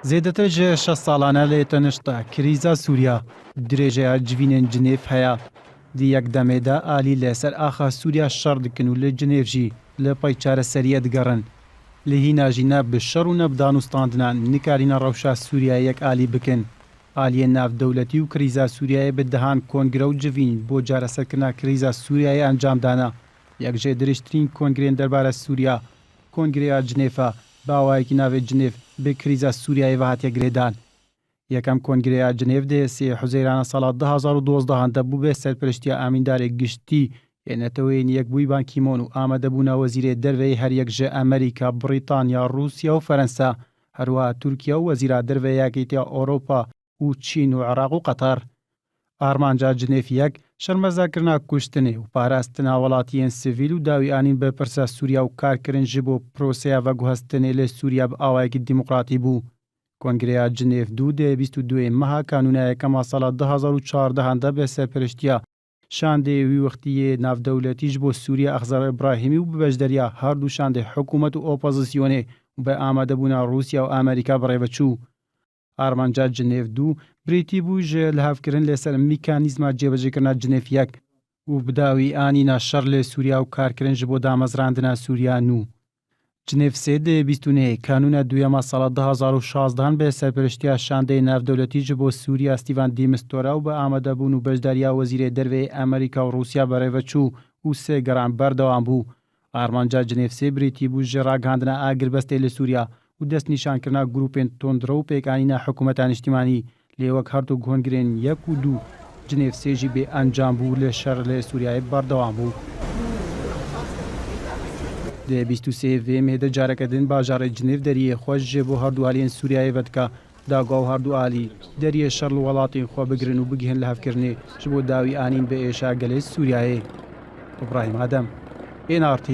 زێدەتر ji 6 ساڵانە lê tenişta krîza Sûriya dirêjeya civînên Cinêv heya. Di yekdemê de alî lê ser axa Sûriya şer dikin û li Cinêv jî li pey çareseriyê digerin. Li hîna jî ne bi şer û ne bi danûstandinan nikarîne rewşa Sûriyayê yek alî bikin. Aliyên navdewletî û krîza Sûriyayê bi dihan kongre û civîn bo careserkirina krîza Sûriyayê encam dane. Yek jê dirêjtirîn kongreyên derbare Sûriya, Kongreya Cinêfa, bi awayekî navê Cinêv bi krîza Sûriyayê ve hatiye girêdan. Yekem Kongreya Cinêv dê sê Huzêrana sala 2012 de bû bê serpiriştiya amîndarê giştî yê NATOyên Yekbûyî Ban Kî-moon û amadebûna wezîrê derveyê her yek ji Amerîka, Brîtanya, Rûsya û Ferensa, herwiha Tirkiye û wezîra derve Yekîtiya Ewropa û Çîn û Iraq û Qetar. Armanca Cinêv yek şermezarkirina kuştinê û parastina welatiyên sivîl û dawî anîn bi pirsa Sûriya û karkirin ji bo proseya veguhestinê lê Sûriya bi awayekî demokratî bû. Kongreya Cinêv dû dê 22 meha kanûna yekema sala 2014 de bê serpiriştiya şandê wî wextiyê navdewletî ji bo Sûriya Axzar İbrahîmî û bi beşdariya her du şandê hikûmet û opozisyonê û bi amadebûna Rûsya û Amerîka birêveçû. Armanca Cinêv dû birêtî bû ji lihevkirin lê ser mîkanîzma cêbejêkirina Cinêv yek û bi dawî anîna şer lê Sûriya û karkirin ji bo damezrandina Sûriya nû. Cinêv sê dê 29 kanûna duyema sala 2016 bê serpiriştiya şandeyê navdewletî ji bo Sûriya Stîvan de Mistura û bi amadebûn û beşdariya wezîrê derveyê Amerîka û Rûsya birêveçû û sê geran berdewam bû. Armanca Cinêv sê birêtî bû ji ragihandina agiribestê li Sûriya û destnîşankirina grûpên tundre û pêkanîna hikûmeta niştîmanî lê wek her du kongirên yek û dû Cinêv sê jî bê encam bû lê şer lê Sûriyayê berdewam bû. Dê 23 mê de careke din bajarê Cinêv deriyê xwe ji bo her du aliyên Sûriyayê vedika dagwa her du alî deriyê şer li welatên xwe bigirin û bigihîn lihevkirinê ji bo dawî anîn bi êşa gelê Sûriyayê. İbrahîm Adem, NRT